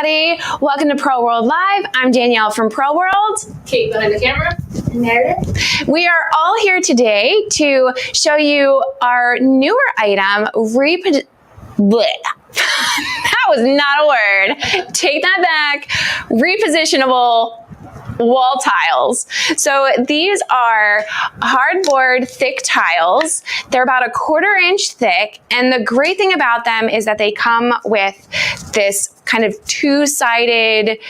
everybody. Welcome to Pro World Live. I'm Danielle from Pro World. Kate behind the camera. Meredith. We are all here today to show you our newer item, That was not a word. Take that back. Repositionable wall tiles. So these are hardboard thick tiles. They're about 1/4 inch thick, and the great thing about them is that they come with this kind of two-sided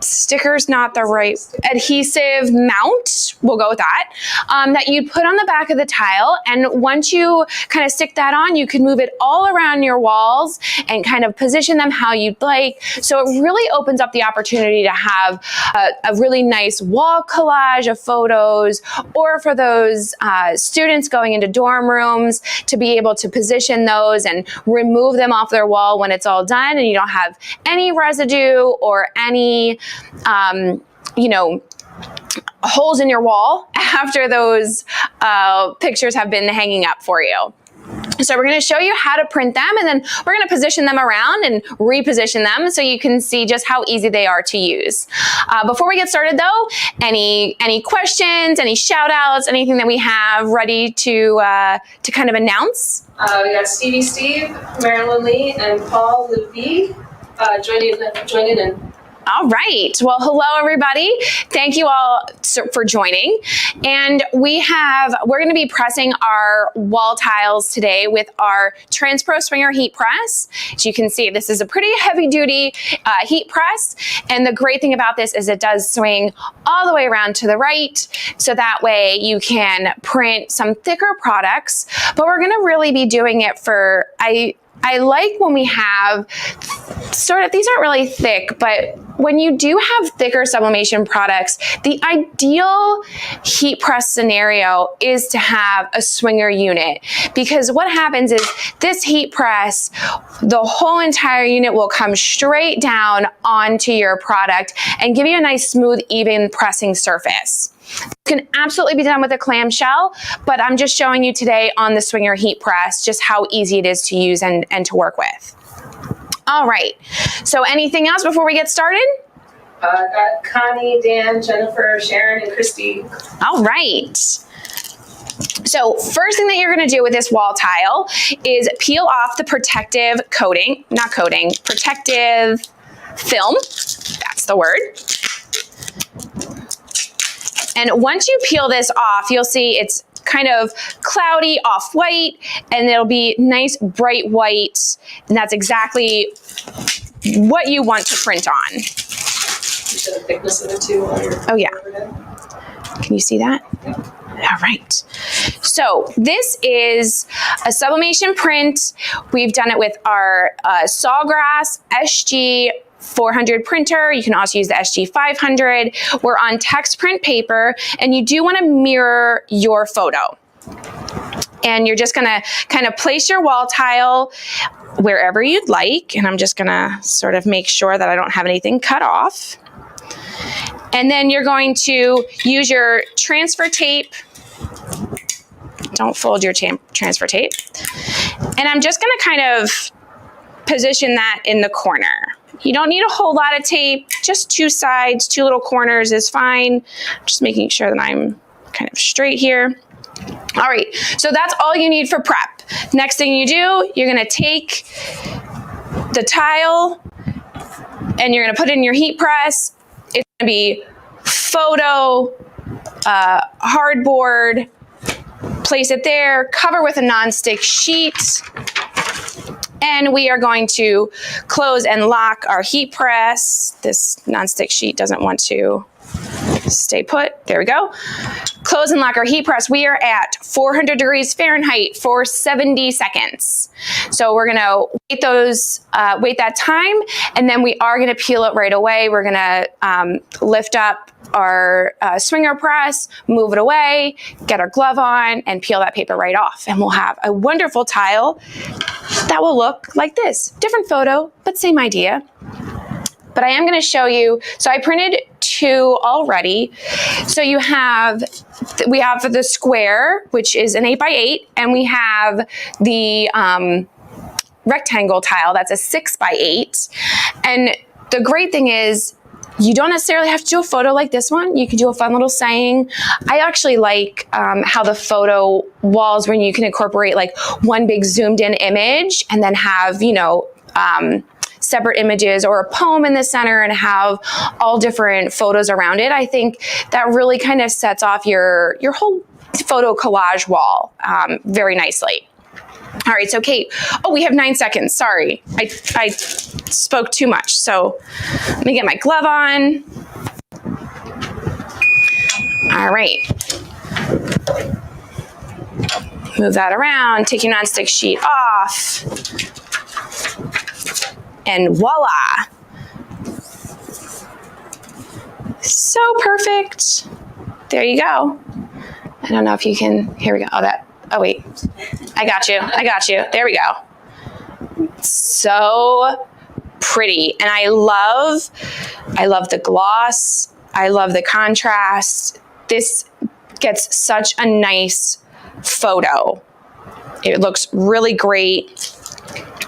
sticker's not the right, adhesive mount, we'll go with that, that you put on the back of the tile. And once you kind of stick that on, you can move it all around your walls and kind of position them how you'd like. So it really opens up the opportunity to have a really nice wall collage of photos, or for those students going into dorm rooms to be able to position those and remove them off their wall when it's all done and you don't have any residue or any holes in your wall after those pictures have been hanging up for you. So we're going to show you how to print them, and then we're going to position them around and reposition them so you can see just how easy they are to use. Before we get started though, any questions, any shout outs, anything that we have ready to kind of announce? We got Stevie Steve, Marilyn Lee, and Paul Levy joining in. All right. Well, hello, everybody. Thank you all for joining. And we're going to be pressing our wall tiles today with our Transpro Swinger heat press. As you can see, this is a pretty heavy duty heat press. And the great thing about this is it does swing all the way around to the right. So that way you can print some thicker products, but we're going to really be doing it for, I like when we have these aren't really thick, but when you do have thicker sublimation products, the ideal heat press scenario is to have a swinger unit, because what happens is this heat press, the whole entire unit will come straight down onto your product and give you a nice smooth, even pressing surface. It can absolutely be done with a clamshell, but I'm just showing you today on the Swinger heat press just how easy it is to use and to work with. All right, so anything else before we get started? Got Connie, Dan, Jennifer, Sharon, and Christy. All right. So first thing that you're going to do with this wall tile is peel off the protective protective film. That's the word. And once you peel this off, you'll see it's kind of cloudy off-white, and it'll be nice bright white, and that's exactly what you want to print on. You said the thickness of it too. Oh yeah. Can you see that? Yeah. All right. So this is a sublimation print. We've done it with our Sawgrass SG 400 printer. You can also use the SG 500. We're on text print paper, and you do want to mirror your photo. And you're just going to kind of place your wall tile wherever you'd like. And I'm just going to sort of make sure that I don't have anything cut off. And then you're going to use your transfer tape. Don't fold your transfer tape. And I'm just going to kind of position that in the corner. You don't need a whole lot of tape, just two sides, two little corners is fine. Just making sure that I'm kind of straight here. All right, so that's all you need for prep. Next thing you do, you're gonna take the tile and you're gonna put it in your heat press. It's gonna be photo, hardboard, place it there, cover with a non-stick sheet. And we are going to close and lock our heat press. This nonstick sheet doesn't want to stay put. There we go. Close and lock our heat press. We are at 400 degrees Fahrenheit for 70 seconds. So we're gonna wait that time, and then we are gonna peel it right away. We're gonna lift up our swinger press, move it away, get our glove on, and peel that paper right off. And we'll have a wonderful tile that will look like this. Different photo, but same idea. But I am going to show you, so I printed two already. So we have the square, which is an 8x8, and we have the rectangle tile that's a 6x8. And the great thing is you don't necessarily have to do a photo like this one. You can do a fun little saying. I actually like how the photo walls, when you can incorporate like one big zoomed in image and then have, you know, separate images or a poem in the center and have all different photos around it. I think that really kind of sets off your whole photo collage wall very nicely. All right, so Kate, oh, we have 9 seconds. Sorry, I spoke too much. So let me get my glove on. All right. Move that around, take your nonstick sheet off. And voila. So perfect. There you go. I don't know if you can, here we go. Oh wait, I got you. There we go. So pretty. And I love the gloss. I love the contrast. This gets such a nice photo. It looks really great.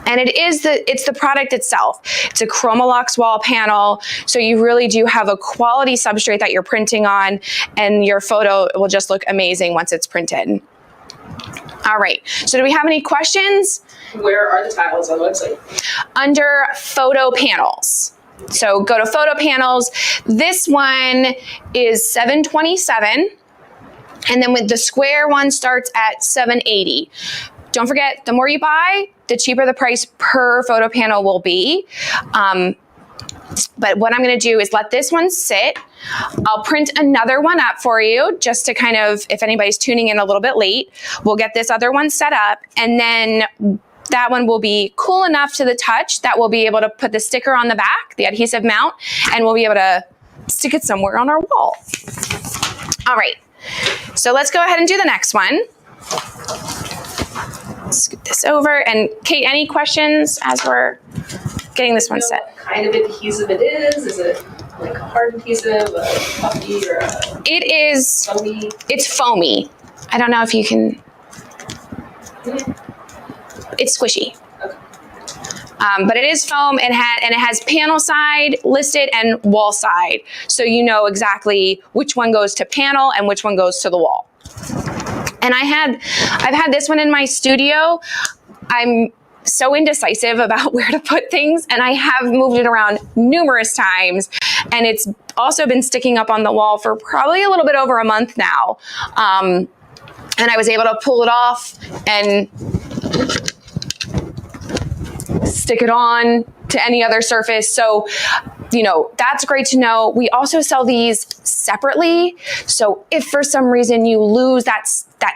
And it's the product itself. It's a Chromalox wall panel, so you really do have a quality substrate that you're printing on, and your photo will just look amazing once it's printed. All right, so do we have any questions? Where are the tiles on the website? Under photo panels. So go to photo panels. This one is $727, and then with the square one starts at $780. Don't forget, the more you buy, the cheaper the price per photo panel will be. But what I'm going to do is let this one sit. I'll print another one up for you just to kind of, if anybody's tuning in a little bit late, we'll get this other one set up, and then that one will be cool enough to the touch that we'll be able to put the sticker on the back, the adhesive mount, and we'll be able to stick it somewhere on our wall. All right, so let's go ahead and do the next one. Scoot this over. And Kate, any questions as we're getting this one set? What kind of adhesive it is? Is it like a hard adhesive, a puffy, or a It is foamy? It's foamy. I don't know if you can. It's squishy. Okay. But it is foam, and it has panel side listed and wall side, so you know exactly which one goes to panel and which one goes to the wall. And I've had this one in my studio. I'm so indecisive about where to put things, and I have moved it around numerous times, and it's also been sticking up on the wall for probably a little bit over a month now. And I was able to pull it off and stick it on to any other surface. So, you know, that's great to know. We also sell these separately. So if for some reason you lose that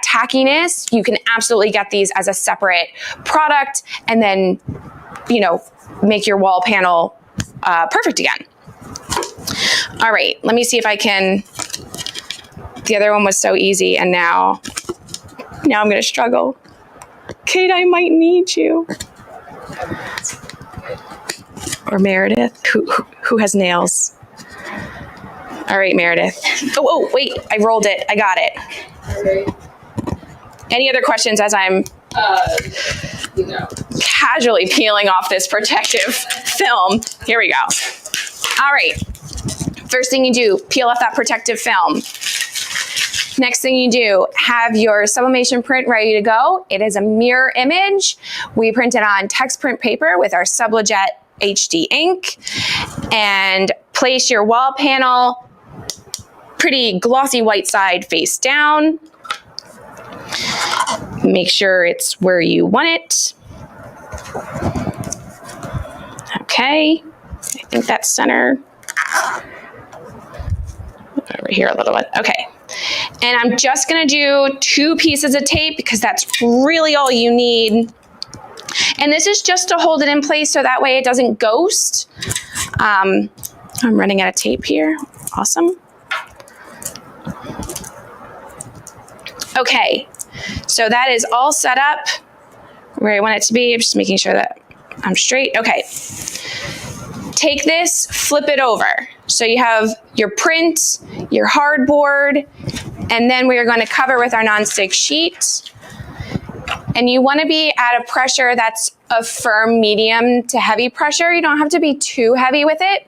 tackiness, you can absolutely get these as a separate product and then, you know, make your wall panel perfect again. All right, let me see if I can. The other one was so easy, and now I'm gonna struggle. Kate, I might need you. Or Meredith, who has nails. All right, Meredith. Oh, wait, I rolled it. I got it. Okay. Any other questions as I'm No. casually peeling off this protective film? Here we go. All right. First thing you do, peel off that protective film. Next thing you do, have your sublimation print ready to go. It is a mirror image. We print it on text print paper with our Sublijet HD ink, and place your wall panel pretty glossy white side face down. Make sure it's where you want it. Okay, I think that's center. Over here a little bit, okay. And I'm just gonna do 2 pieces of tape because that's really all you need. And this is just to hold it in place so that way it doesn't ghost. I'm running out of tape here. Awesome. Okay, so that is all set up where I want it to be. I'm just making sure that I'm straight. Okay. Take this, flip it over. So you have your print, your hardboard, and then we are going to cover with our nonstick sheet. And you want to be at a pressure that's a firm medium to heavy pressure. You don't have to be too heavy with it.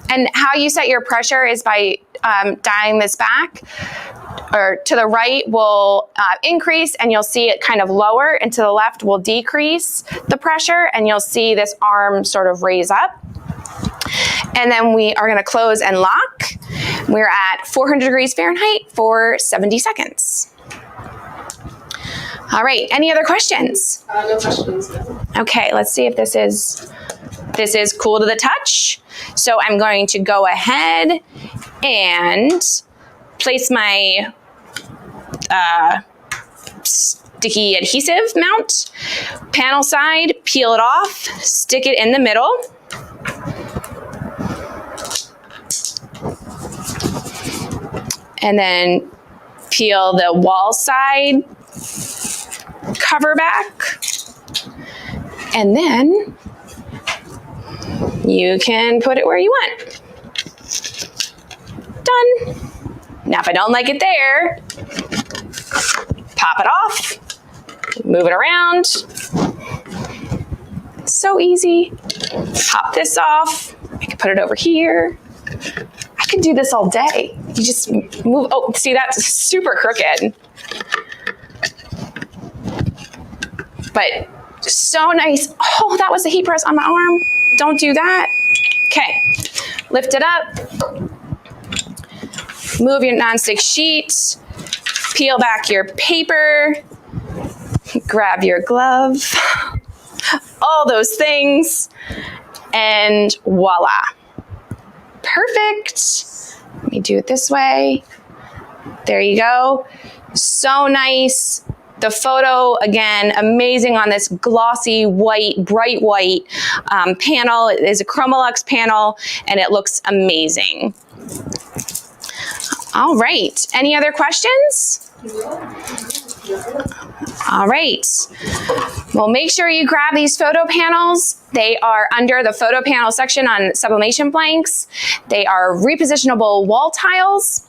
And how you set your pressure is by dialing this back or to the right will increase, and you'll see it kind of lower, and to the left will decrease the pressure, and you'll see this arm sort of raise up. And then we are going to close and lock. We're at 400 degrees Fahrenheit for 70 seconds. All right, any other questions? No questions. No. Okay, let's see if this is cool to the touch. So I'm going to go ahead and place my sticky adhesive mount, panel side, peel it off, stick it in the middle. And then peel the wall side cover back. And then you can put it where you want. Done. Now, if I don't like it there, pop it off, move it around. So easy. Pop this off. I can put it over here. I can do this all day. You just move. Oh, see, that's super crooked. But so nice. Oh, that was a heat press on my arm. Don't do that. Okay, lift it up. Move your nonstick sheet. Peel back your paper. Grab your glove. All those things. And voila. Perfect. Let me do it this way. There you go. So nice. The photo, again, amazing on this glossy white, bright white panel. It is a Chromolux panel, and it looks amazing. All right. Any other questions? All right. Well, make sure you grab these photo panels. They are under the photo panel section on sublimation blanks. They are repositionable wall tiles.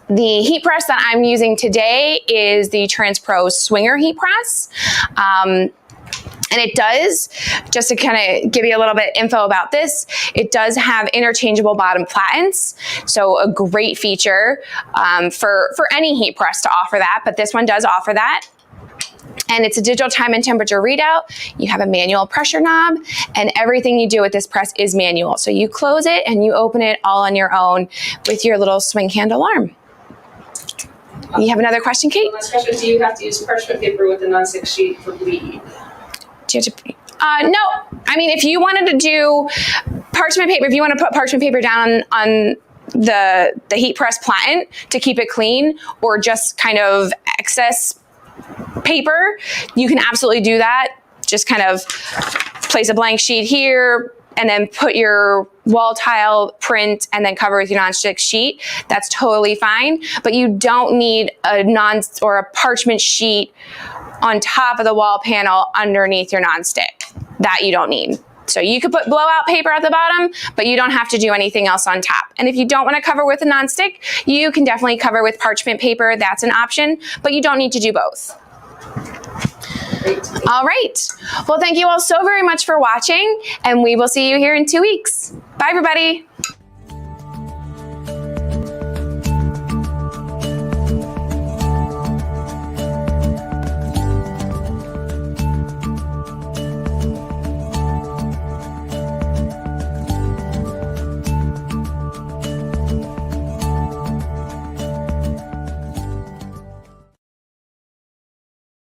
The heat press that I'm using today is the Transpro Swinger heat press. And it does, just to kind of give you a little bit info about this, it does have interchangeable bottom platens. So a great feature for any heat press to offer that, but this one does offer that. And it's a digital time and temperature readout. You have a manual pressure knob, and everything you do with this press is manual. So you close it and you open it all on your own with your little swing handle arm. You have another question, Kate? Last question, do you have to use parchment paper with a nonstick sheet for bleed? Do you have to, no. I mean, if you wanted to do parchment paper, if you want to put parchment paper down on the heat press platen to keep it clean, or just kind of excess paper, you can absolutely do that. Just kind of place a blank sheet here, and then put your wall tile print and then cover with your nonstick sheet. That's totally fine, but you don't need a parchment sheet on top of the wall panel underneath your nonstick. That you don't need. So you could put blowout paper at the bottom, but you don't have to do anything else on top. And if you don't want to cover with a nonstick, you can definitely cover with parchment paper. That's an option, but you don't need to do both. Great. All right. Well, thank you all so very much for watching, and we will see you here in 2 weeks. Bye, everybody.